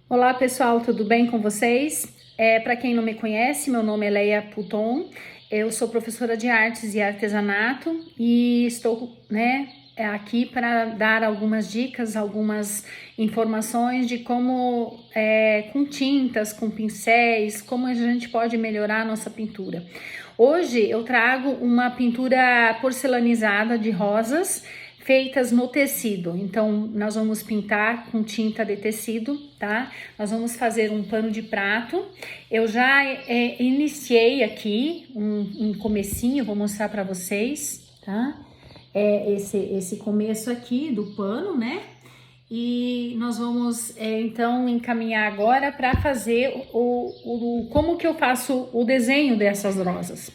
Olá pessoal, tudo bem com vocês? Para quem não me conhece, meu nome é Leia Puton, eu sou professora de artes e artesanato e estou, aqui para dar algumas dicas, algumas informações de como, com tintas, com pincéis, como a gente pode melhorar a nossa pintura. Hoje eu trago uma pintura porcelanizada de rosas, feitas no tecido. Então, nós vamos pintar com tinta de tecido, tá? Nós vamos fazer um pano de prato. Eu já iniciei aqui um comecinho, vou mostrar para vocês, tá? Esse começo aqui do pano, né? E nós vamos então encaminhar agora para fazer como que eu faço o desenho dessas rosas.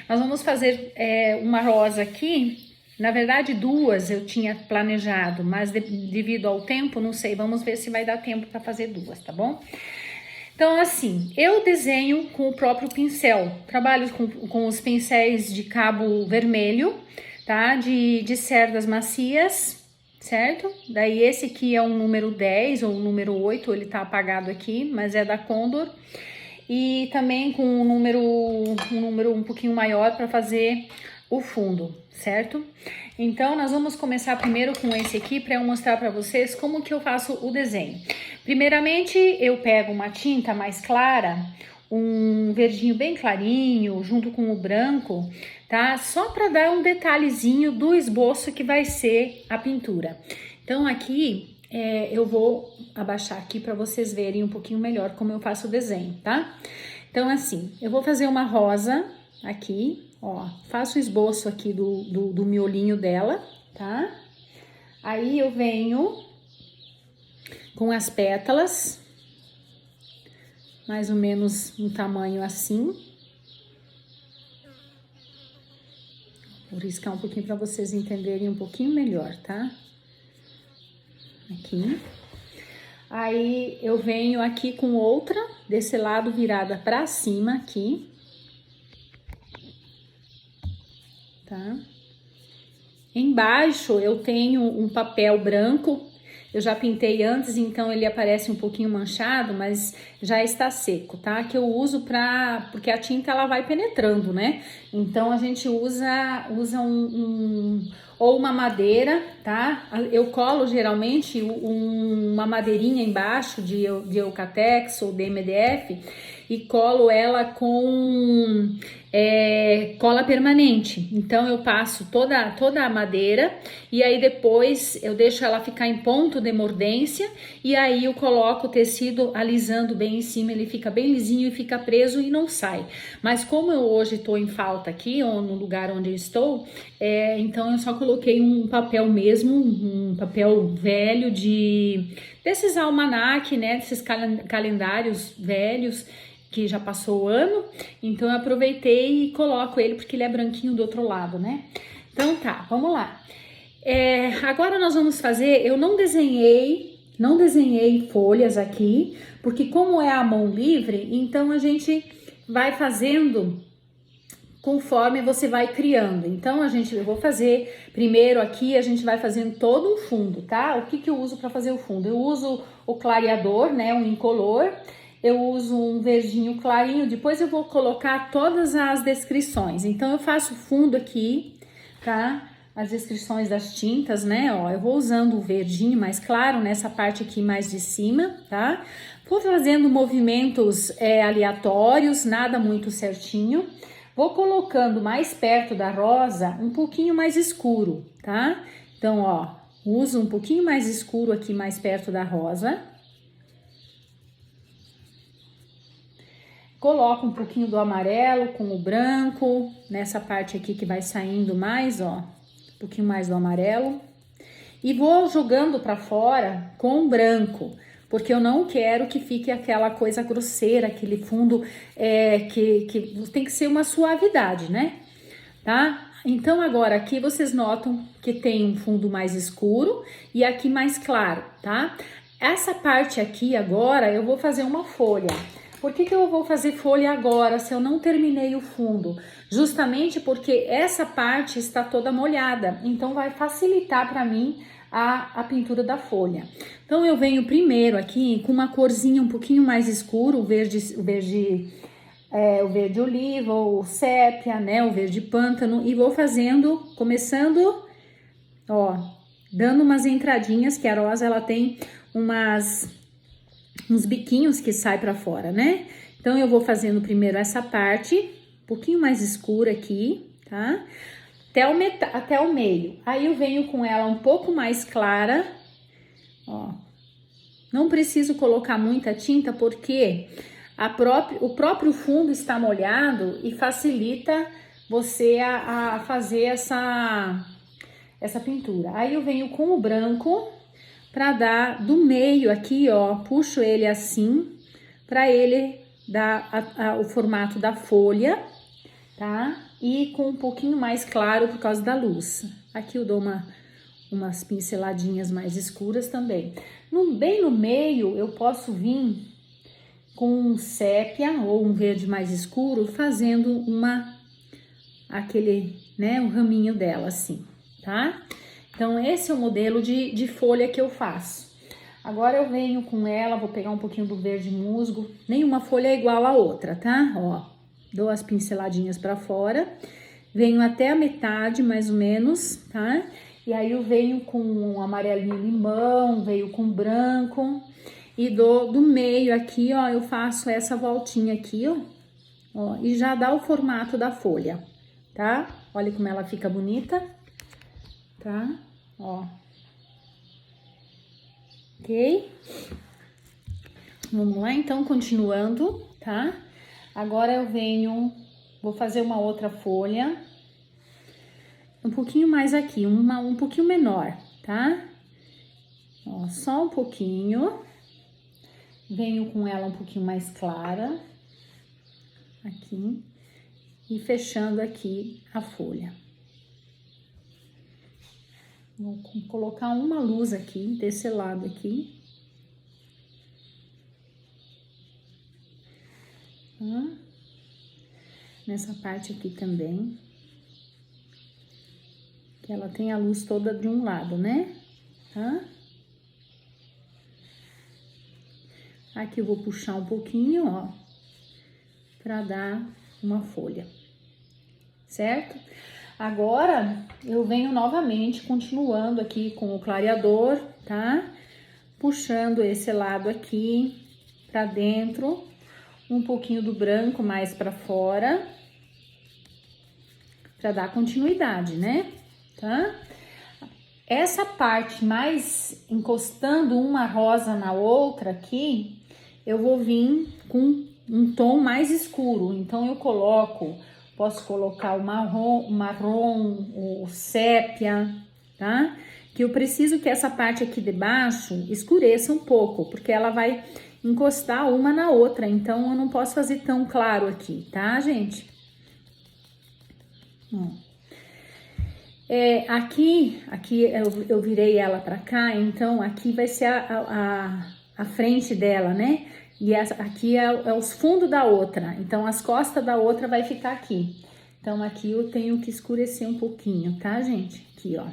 Nós vamos fazer uma rosa aqui. Na verdade, duas eu tinha planejado, mas devido ao tempo, não sei, vamos ver se vai dar tempo para fazer duas, tá bom? Então, assim, eu desenho com o próprio pincel, trabalho com os pincéis de cabo vermelho, tá? De cerdas macias, certo? Daí esse aqui é um número 10 ou um número 8, ele tá apagado aqui, mas é da Condor. E também com um número um pouquinho maior para fazer o fundo, certo? Então, nós vamos começar primeiro com esse aqui para eu mostrar para vocês como que eu faço o desenho. Primeiramente, eu pego uma tinta mais clara, um verdinho bem clarinho, junto com o branco, tá? Só para dar um detalhezinho do esboço que vai ser a pintura. Então, aqui eu vou abaixar aqui para vocês verem um pouquinho melhor como eu faço o desenho, tá? Então, assim, eu vou fazer uma rosa aqui, ó, faço o esboço aqui do miolinho dela, tá? Aí eu venho com as pétalas, mais ou menos um tamanho assim. Vou riscar um pouquinho para vocês entenderem um pouquinho melhor, tá? Aqui. Aí eu venho aqui com outra, desse lado virada para cima aqui. Tá? Embaixo eu tenho um papel branco, eu já pintei antes, então ele aparece um pouquinho manchado, mas já está seco, tá? Que eu uso porque a tinta ela vai penetrando, né? Então a gente usa ou uma madeira, tá? Eu colo geralmente uma madeirinha embaixo de Eucatex ou de MDF e colo ela com cola permanente. Então eu passo toda a madeira e aí depois eu deixo ela ficar em ponto de mordência e aí eu coloco o tecido alisando bem em cima, ele fica bem lisinho e fica preso e não sai. Mas como eu hoje estou em falta aqui, ou no lugar onde eu estou, então eu só coloquei um papel mesmo, um papel velho desses almanac, né, desses calendários velhos, que já passou o ano, então eu aproveitei e coloco ele porque ele é branquinho do outro lado, né? Então tá, vamos lá. Agora nós vamos fazer, eu não desenhei folhas aqui, porque como é a mão livre, então a gente vai fazendo conforme você vai criando. Então eu vou fazer primeiro aqui, a gente vai fazendo todo um fundo, tá? O que eu uso para fazer o fundo? Eu uso o clareador, né, um incolor. Eu uso um verdinho clarinho, depois eu vou colocar todas as descrições. Então, eu faço fundo aqui, tá? As descrições das tintas, né? Ó, eu vou usando o verdinho mais claro nessa parte aqui mais de cima, tá? Vou fazendo movimentos aleatórios, nada muito certinho. Vou colocando mais perto da rosa um pouquinho mais escuro, tá? Então, ó, uso um pouquinho mais escuro aqui mais perto da rosa. Coloco um pouquinho do amarelo com o branco, nessa parte aqui que vai saindo mais, ó, um pouquinho mais do amarelo. E vou jogando para fora com o branco, porque eu não quero que fique aquela coisa grosseira, aquele fundo que tem que ser uma suavidade, né? Tá? Então agora aqui vocês notam que tem um fundo mais escuro e aqui mais claro, tá? Essa parte aqui agora eu vou fazer uma folha. Por que eu vou fazer folha agora se eu não terminei o fundo? Justamente porque essa parte está toda molhada, então vai facilitar para mim a pintura da folha. Então, eu venho primeiro aqui com uma corzinha um pouquinho mais escura, o verde oliva, o sépia, né, o verde pântano, e vou fazendo, começando, ó, dando umas entradinhas, que a rosa, ela tem uns biquinhos que sai pra fora, né? Então, eu vou fazendo primeiro essa parte, um pouquinho mais escura aqui, tá? Até o meio. Aí, eu venho com ela um pouco mais clara, ó. Não preciso colocar muita tinta, porque o próprio fundo está molhado e facilita você a fazer essa pintura. Aí, eu venho com o branco para dar do meio aqui, ó, puxo ele assim, para ele dar o formato da folha, tá? E com um pouquinho mais claro por causa da luz. Aqui eu dou umas pinceladinhas mais escuras também. Bem no meio, eu posso vir com um sépia ou um verde mais escuro, fazendo o raminho dela assim, tá? Então, esse é o modelo de folha que eu faço. Agora, eu venho com ela, vou pegar um pouquinho do verde musgo. Nenhuma folha é igual à outra, tá? Ó, dou as pinceladinhas pra fora. Venho até a metade, mais ou menos, tá? E aí, eu venho com um amarelinho limão, venho com branco. E do meio aqui, ó, eu faço essa voltinha aqui, ó. E já dá o formato da folha, tá? Olha como ela fica bonita. Tá? Ó. Ok? Vamos lá, então, continuando, tá? Agora eu vou fazer uma outra folha. Um pouquinho mais aqui, um pouquinho menor, tá? Ó, só um pouquinho. Venho com ela um pouquinho mais clara. Aqui. E fechando aqui a folha. Vou colocar uma luz aqui, desse lado aqui. Tá? Nessa parte aqui também. Que ela tem a luz toda de um lado, né? Tá? Aqui eu vou puxar um pouquinho, ó. Pra dar uma folha. Certo? Agora, eu venho novamente, continuando aqui com o clareador, tá? Puxando esse lado aqui pra dentro, um pouquinho do branco mais pra fora, pra dar continuidade, né? Tá? Essa parte mais encostando uma rosa na outra aqui, eu vou vir com um tom mais escuro, então eu posso colocar o marrom, o sépia, tá? Que eu preciso que essa parte aqui de baixo escureça um pouco, porque ela vai encostar uma na outra, então eu não posso fazer tão claro aqui, tá, gente? Aqui eu virei ela pra cá, então aqui vai ser a frente dela, né? E aqui é os fundos da outra, então as costas da outra vai ficar aqui. Então, aqui eu tenho que escurecer um pouquinho, tá, gente? Aqui, ó.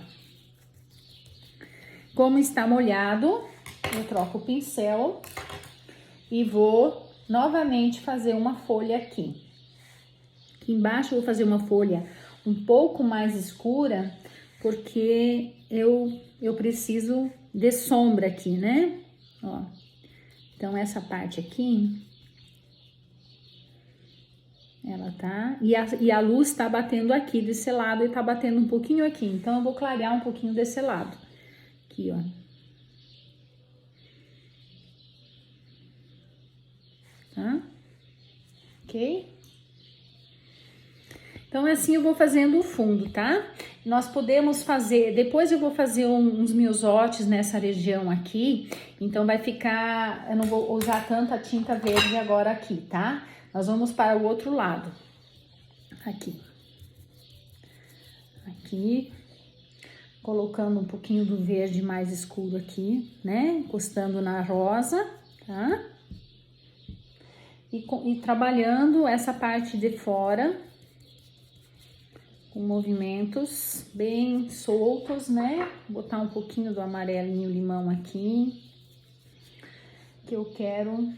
Como está molhado, eu troco o pincel e vou novamente fazer uma folha aqui. Aqui embaixo eu vou fazer uma folha um pouco mais escura, porque eu preciso de sombra aqui, né? Ó. Então, essa parte aqui, ela tá... E a luz tá batendo aqui desse lado e tá batendo um pouquinho aqui. Então, eu vou clarear um pouquinho desse lado. Aqui, ó. Tá? Ok? Então, assim eu vou fazendo o fundo, tá? Nós podemos fazer... Depois eu vou fazer uns miosotes nessa região aqui. Então, vai ficar... Eu não vou usar tanta tinta verde agora aqui, tá? Nós vamos para o outro lado. Aqui. Aqui. Colocando um pouquinho do verde mais escuro aqui, né? Encostando na rosa, tá? E trabalhando essa parte de fora com movimentos bem soltos, né? Vou botar um pouquinho do amarelinho limão aqui, que eu quero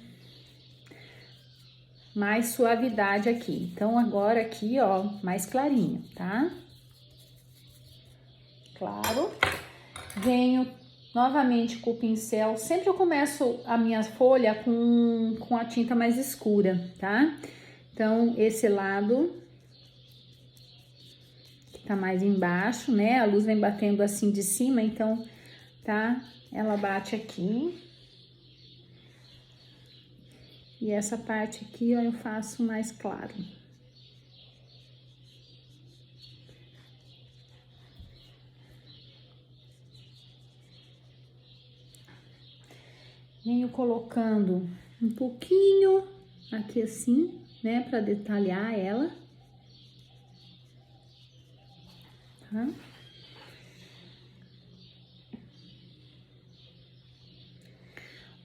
mais suavidade aqui. Então, agora aqui, ó, mais clarinho, tá? Claro. Venho novamente com o pincel. Sempre eu começo a minha folha com a tinta mais escura, tá? Então, esse lado que tá mais embaixo, né? A luz vem batendo assim de cima, então, tá? Ela bate aqui. E essa parte aqui, ó, eu faço mais claro. Venho colocando um pouquinho aqui assim, né, para detalhar ela. Tá?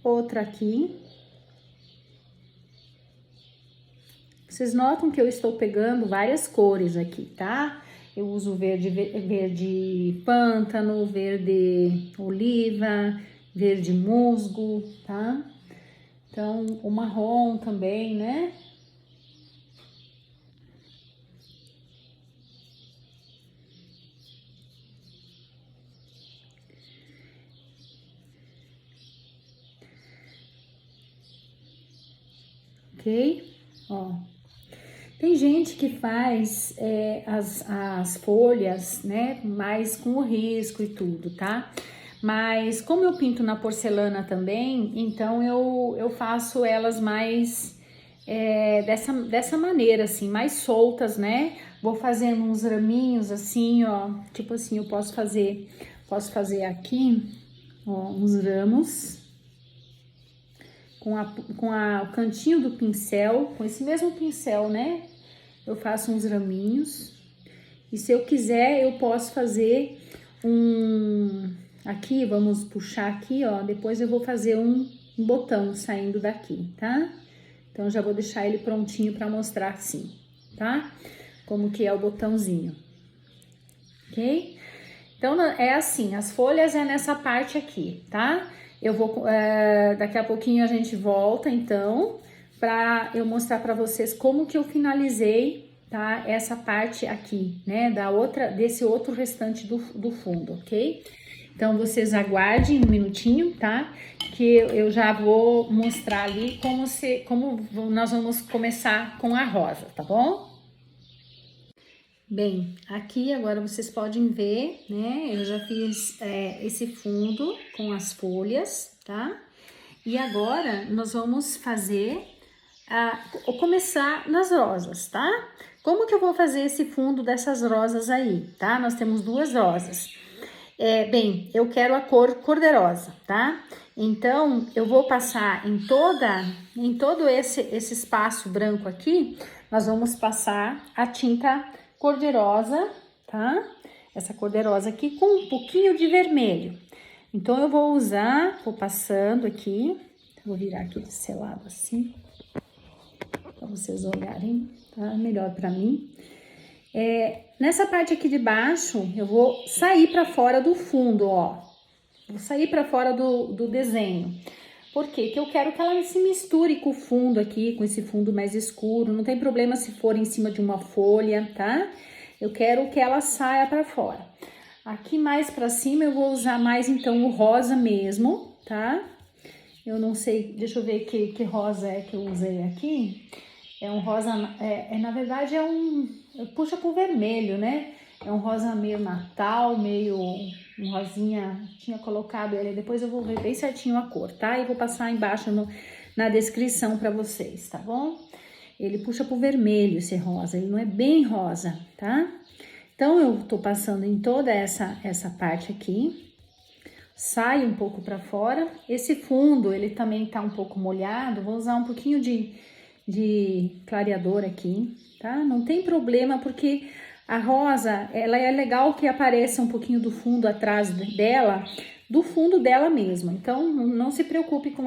Outra aqui. Vocês notam que eu estou pegando várias cores aqui, tá? Eu uso verde pântano, verde oliva, verde musgo, tá? Então, o marrom também, né? Ok? Ó. Tem gente que faz as folhas, né, mais com o risco e tudo, tá? Mas como eu pinto na porcelana também, então eu faço elas mais dessa maneira, assim, mais soltas, né? Vou fazendo uns raminhos assim, ó, tipo assim, eu posso fazer aqui, ó, uns ramos o cantinho do pincel, com esse mesmo pincel, né? Eu faço uns raminhos. E se eu quiser, eu posso fazer aqui, vamos puxar aqui, ó. Depois eu vou fazer um botão saindo daqui, tá? Então, já vou deixar ele prontinho para mostrar assim, tá? Como que é o botãozinho, ok? Então, é assim, as folhas é nessa parte aqui, tá? Eu vou, daqui a pouquinho a gente volta, então, para eu mostrar para vocês como que eu finalizei, tá? Essa parte aqui, né? Desse outro restante do fundo, ok? Então, vocês aguardem um minutinho, tá? Que eu já vou mostrar ali como nós vamos começar com a rosa, tá bom? Bem, aqui agora vocês podem ver, né? Eu já fiz esse fundo com as folhas, tá? E agora nós vamos começar nas rosas, tá? Como que eu vou fazer esse fundo dessas rosas aí, tá? Nós temos duas rosas. Bem, eu quero a cor cor-de-rosa, tá? Então, eu vou passar em todo esse espaço branco aqui, nós vamos passar a tinta cor-de-rosa, tá? Essa cor-de-rosa aqui com um pouquinho de vermelho. Então, eu vou passando aqui, vou virar aqui desse lado assim, para vocês olharem, tá? Melhor para mim. Nessa parte aqui de baixo, eu vou sair para fora do fundo, ó. Vou sair para fora do desenho. Por quê? Porque eu quero que ela se misture com o fundo aqui, com esse fundo mais escuro. Não tem problema se for em cima de uma folha, tá? Eu quero que ela saia para fora. Aqui mais para cima eu vou usar mais então o rosa mesmo, tá? Eu não sei, deixa eu ver que rosa é que eu usei aqui. É um rosa, na verdade puxa pro vermelho, né? É um rosa meio Natal, meio um rosinha, tinha colocado ele, depois eu vou ver bem certinho a cor, tá? E vou passar embaixo na descrição para vocês, tá bom? Ele puxa pro vermelho esse rosa, ele não é bem rosa, tá? Então, eu tô passando em toda essa parte aqui, sai um pouco para fora. Esse fundo, ele também tá um pouco molhado, vou usar um pouquinho de clareador aqui, tá? Não tem problema, porque a rosa, ela é legal que apareça um pouquinho do fundo atrás dela, do fundo dela mesmo. Então, não se preocupe com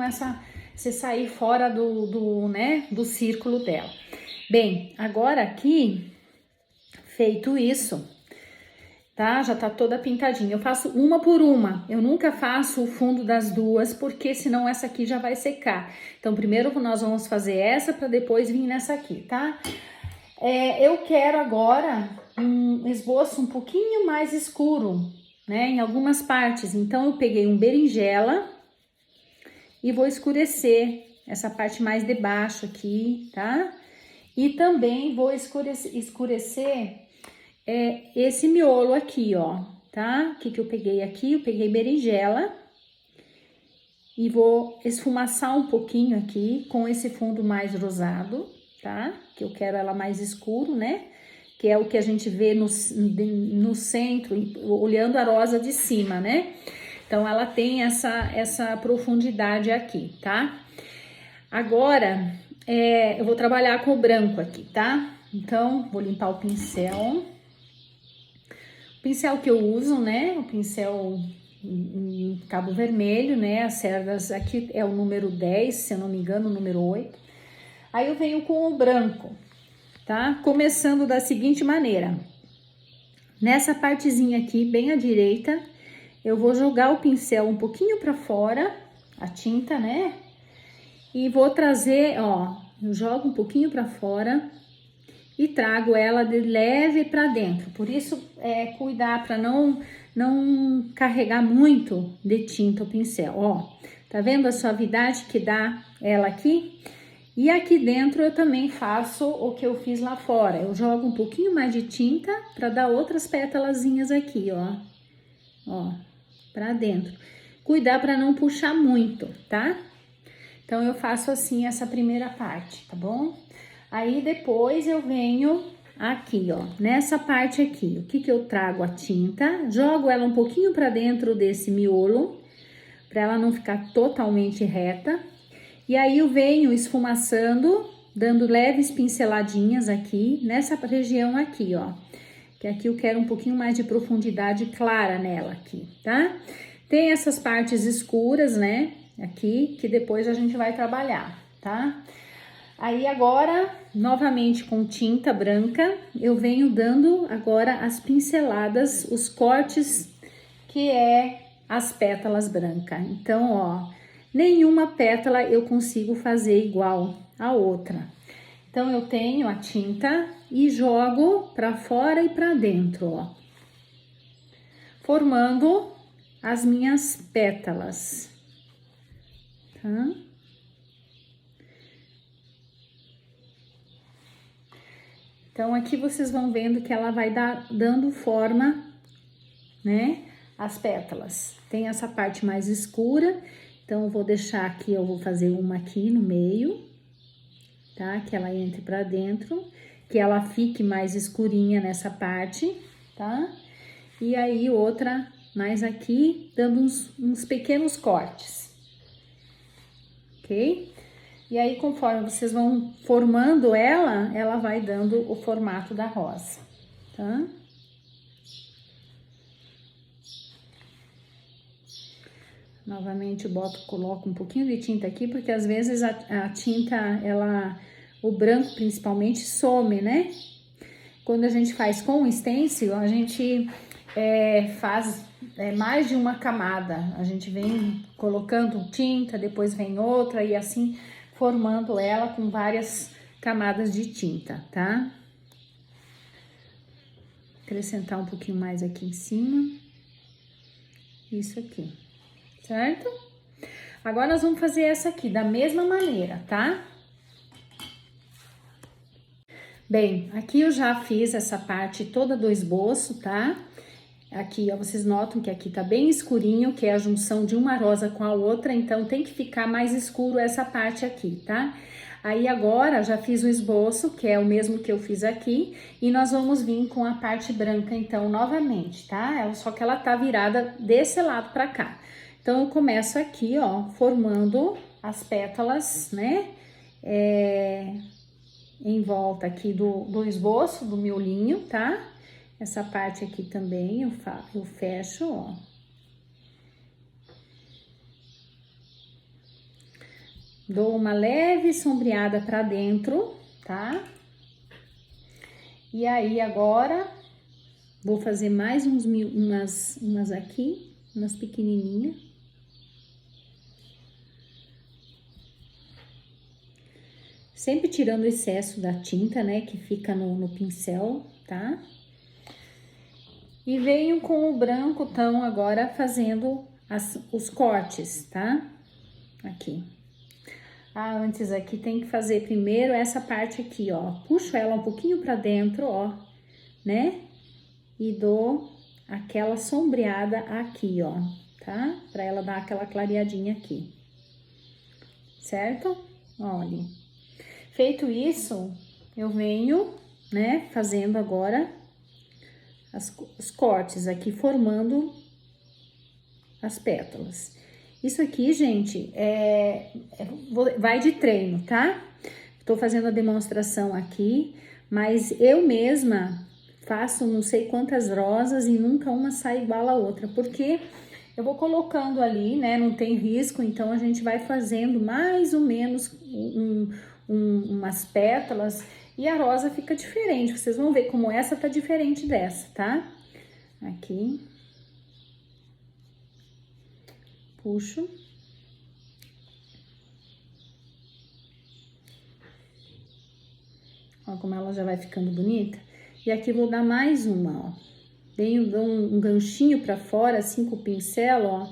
se sair fora do círculo dela. Bem, agora aqui, Feito isso, tá? Já tá toda pintadinha. Eu faço uma por uma. Eu nunca faço o fundo das duas, porque senão essa aqui já vai secar. Então, primeiro nós vamos fazer essa para depois vir nessa aqui, tá? Eu quero agora um esboço um pouquinho mais escuro, né? Em algumas partes. Então, eu peguei um berinjela e vou escurecer essa parte mais de baixo aqui, tá? E também vou escurecer esse miolo aqui, ó, tá? O que eu peguei aqui? Eu peguei berinjela e vou esfumaçar um pouquinho aqui com esse fundo mais rosado, tá? Que eu quero ela mais escuro, né? Que é o que a gente vê no centro, olhando a rosa de cima, né? Então, ela tem essa profundidade aqui, tá? Agora, eu vou trabalhar com o branco aqui, tá? Então, vou limpar o pincel. O pincel que eu uso, né? O pincel em cabo vermelho, né? As cerdas aqui é o número 10, se eu não me engano, o número 8. Aí eu venho com o branco, tá? Começando da seguinte maneira. Nessa partezinha aqui, bem à direita, eu vou jogar o pincel um pouquinho para fora, a tinta, né? E vou trazer, ó, eu jogo um pouquinho para fora e trago ela de leve para dentro. Por isso, cuidar para não carregar muito de tinta o pincel, ó. Tá vendo a suavidade que dá ela aqui? E aqui dentro eu também faço o que eu fiz lá fora. Eu jogo um pouquinho mais de tinta para dar outras pétalazinhas aqui, ó. Ó, para dentro. Cuidar para não puxar muito, tá? Então, eu faço assim essa primeira parte, tá bom? Aí, depois eu venho aqui, ó, nessa parte aqui. O que eu trago? A tinta, jogo ela um pouquinho para dentro desse miolo, para ela não ficar totalmente reta. E aí, eu venho esfumaçando, dando leves pinceladinhas aqui, nessa região aqui, ó. Que aqui eu quero um pouquinho mais de profundidade clara nela aqui, tá? Tem essas partes escuras, né? Aqui, que depois a gente vai trabalhar, tá? Aí agora, novamente com tinta branca, eu venho dando agora as pinceladas, os cortes, que as pétalas brancas. Então, ó, nenhuma pétala eu consigo fazer igual a outra. Então, eu tenho a tinta e jogo para fora e para dentro, ó. Formando as minhas pétalas. Tá? Então, aqui vocês vão vendo que ela vai dando forma, né? As pétalas. Tem essa parte mais escura, então eu vou deixar aqui, eu vou fazer uma aqui no meio, tá? Que ela entre pra dentro, que ela fique mais escurinha nessa parte, tá? E aí, outra mais aqui, dando uns pequenos cortes. Ok? E aí, conforme vocês vão formando ela vai dando o formato da rosa, tá? Novamente, coloco um pouquinho de tinta aqui, porque às vezes a tinta, o branco principalmente, some, né? Quando a gente faz com o stencil, a gente faz mais de uma camada. A gente vem colocando tinta, depois vem outra e assim formando ela com várias camadas de tinta, tá? Acrescentar um pouquinho mais aqui em cima. Isso aqui, certo? Agora, nós vamos fazer essa aqui da mesma maneira, tá? Bem, aqui eu já fiz essa parte toda do esboço, tá? Aqui, ó, vocês notam que aqui tá bem escurinho, que é a junção de uma rosa com a outra, então tem que ficar mais escuro essa parte aqui, tá? Aí agora, já fiz o esboço, que é o mesmo que eu fiz aqui, e nós vamos vir com a parte branca, então, novamente, tá? Só que ela tá virada desse lado pra cá. Então, eu começo aqui, ó, formando as pétalas, né? Em volta aqui do esboço, do miolinho, tá? Essa parte aqui também eu fecho, ó. Dou uma leve sombreada pra dentro, tá? E aí, agora, vou fazer mais umas aqui, umas pequenininhas. Sempre tirando o excesso da tinta, né, que fica no pincel, tá? E venho com o branco, então, agora fazendo os cortes, tá? Aqui. Ah, antes aqui tem que fazer primeiro essa parte aqui, ó. Puxo ela um pouquinho pra dentro, ó, né? E dou aquela sombreada aqui, ó, tá? Pra ela dar aquela clareadinha aqui. Certo? Olha. Feito isso, eu venho, né, fazendo agora os cortes aqui, formando as pétalas. Isso aqui, gente, vai de treino, tá? Tô fazendo a demonstração aqui, mas eu mesma faço não sei quantas rosas e nunca uma sai igual a outra, porque eu vou colocando ali, né? Não tem risco, então a gente vai fazendo mais ou menos umas pétalas e a rosa fica diferente. Vocês vão ver como essa tá diferente dessa, tá? Aqui. Puxo. Ó, como ela já vai ficando bonita. E aqui vou dar mais uma, ó. Dou um ganchinho pra fora, assim, com o pincel, ó.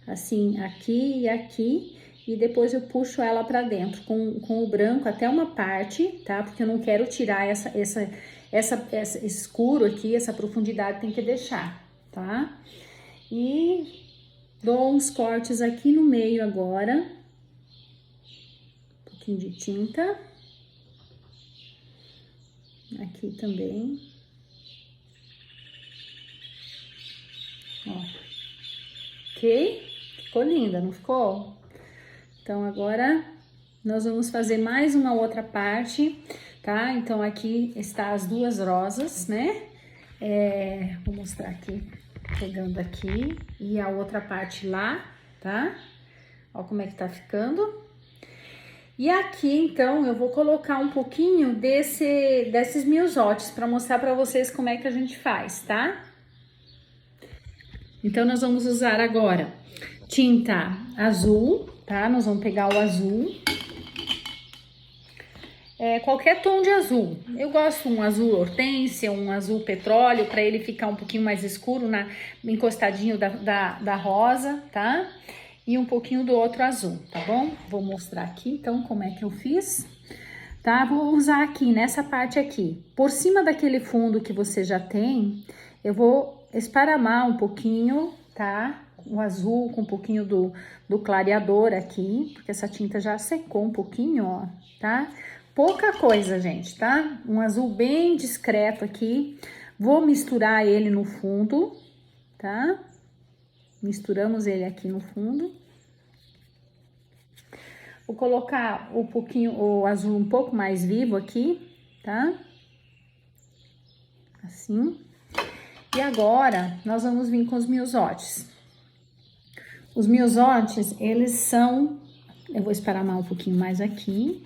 Assim, aqui e aqui. E depois eu puxo ela pra dentro com o branco até uma parte, tá? Porque eu não quero tirar esse escuro aqui, essa profundidade tem que deixar, tá? E dou uns cortes aqui no meio agora. Um pouquinho de tinta. Aqui também. Ó. Ok? Ficou linda, não ficou? Então, agora, nós vamos fazer mais uma outra parte, tá? Então, aqui está as duas rosas, né? Vou mostrar aqui, pegando aqui, e a outra parte lá, tá? Ó como é que tá ficando. E aqui, então, eu vou colocar um pouquinho desses miosotes para mostrar para vocês como é que a gente faz, tá? Então, nós vamos usar agora tinta azul, tá? Nós vamos pegar o azul. Qualquer tom de azul. Eu gosto um azul hortênsia, um azul petróleo, para ele ficar um pouquinho mais escuro, encostadinho da rosa, tá? E um pouquinho do outro azul, tá bom? Vou mostrar aqui, então, como é que eu fiz, tá? Vou usar aqui, nessa parte aqui. Por cima daquele fundo que você já tem, eu vou esparramar um pouquinho, tá? O azul com um pouquinho do clareador aqui, porque essa tinta já secou um pouquinho, ó, tá? Pouca coisa, gente, tá? Um azul bem discreto aqui. Vou misturar ele no fundo, tá? Misturamos ele aqui no fundo. Vou colocar o azul um pouco mais vivo aqui, tá? Assim. E agora, nós vamos vir com os miosotes. Os miosotes, eles são... Eu vou esparramar um pouquinho mais aqui.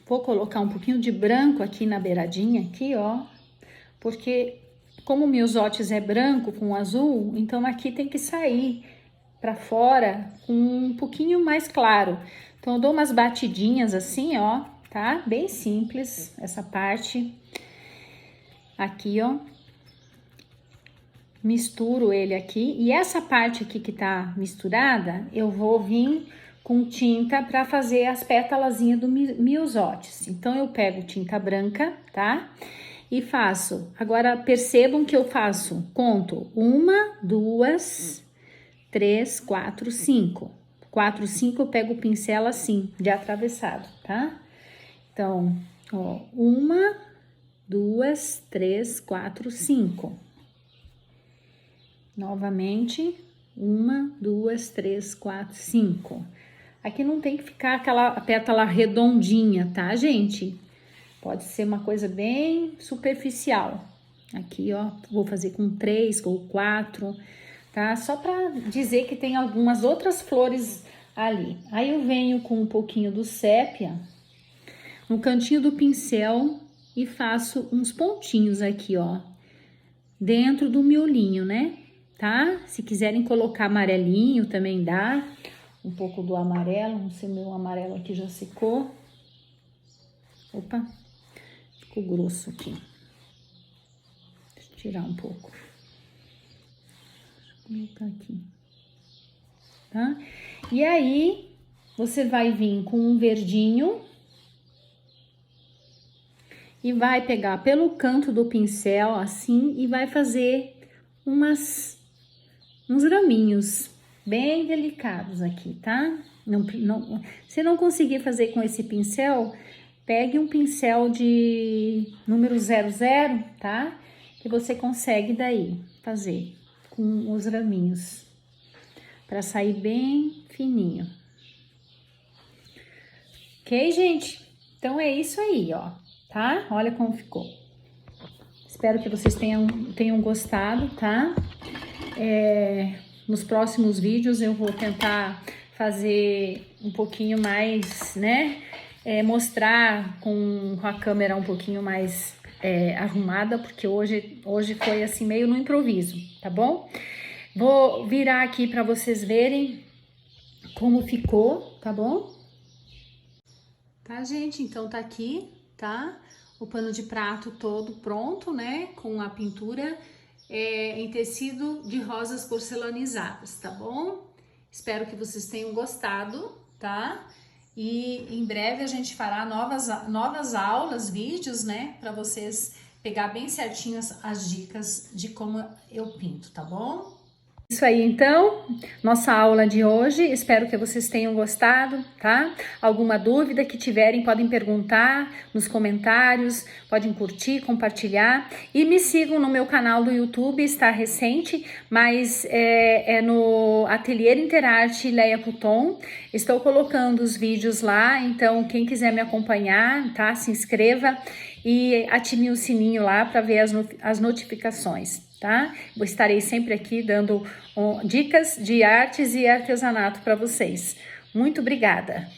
Vou colocar um pouquinho de branco aqui na beiradinha, aqui, ó. Porque, como o miosotes é branco com azul, então aqui tem que sair pra fora com um pouquinho mais claro. Então, eu dou umas batidinhas assim, ó, tá? Bem simples essa parte. Aqui, ó. Misturo ele aqui. E essa parte aqui que tá misturada, eu vou vir com tinta para fazer as pétalazinhas do miosotes. Então, eu pego tinta branca, tá? E faço. Agora, percebam que eu faço, conto 1, 2, 3, 4, 5. 4, 5 eu pego o pincel assim, de atravessado, tá? Então, ó, 1, 2, 3, 4, 5. Novamente, 1, 2, 3, 4, 5. Aqui não tem que ficar aquela pétala redondinha, tá, gente? Pode ser uma coisa bem superficial. Aqui, ó, vou fazer com 3 ou 4, tá? Só pra dizer que tem algumas outras flores ali. Aí eu venho com um pouquinho do sépia no cantinho do pincel e faço uns pontinhos aqui, ó, dentro do miolinho, né? Tá? Se quiserem colocar amarelinho também dá, um pouco do amarelo, não sei, meu amarelo aqui já secou. Opa, ficou grosso aqui. Deixa eu tirar um pouco. Vou colocar aqui. Tá? E aí, você vai vir com um verdinho e vai pegar pelo canto do pincel, assim, e vai fazer uns raminhos bem delicados aqui, tá? Se não conseguir fazer com esse pincel, pegue um pincel de número 00, tá? Que você consegue daí fazer com os raminhos, para sair bem fininho. Ok, gente? Então, é isso aí, ó, tá? Olha como ficou. Espero que vocês tenham gostado, tá? Nos próximos vídeos eu vou tentar fazer um pouquinho mais, né? Mostrar com a câmera um pouquinho mais arrumada, porque hoje foi assim meio no improviso, tá bom? Vou virar aqui para vocês verem como ficou, tá bom? Tá, gente? Então tá aqui, tá? O pano de prato todo pronto, né? Com a pintura em tecido de rosas porcelanizadas, tá bom? Espero que vocês tenham gostado, tá? E em breve a gente fará novas aulas, vídeos, né? Para vocês pegar bem certinhas as dicas de como eu pinto, tá bom? Isso aí, então, nossa aula de hoje. Espero que vocês tenham gostado, tá? Alguma dúvida que tiverem, podem perguntar nos comentários, podem curtir, compartilhar. E me sigam no meu canal do YouTube, está recente, mas é no Ateliê Interarte Leia Puton. Estou colocando os vídeos lá, então quem quiser me acompanhar, tá? Se inscreva e ative o sininho lá para ver as notificações, tá? Eu estarei sempre aqui dando dicas de artes e artesanato para vocês. Muito obrigada!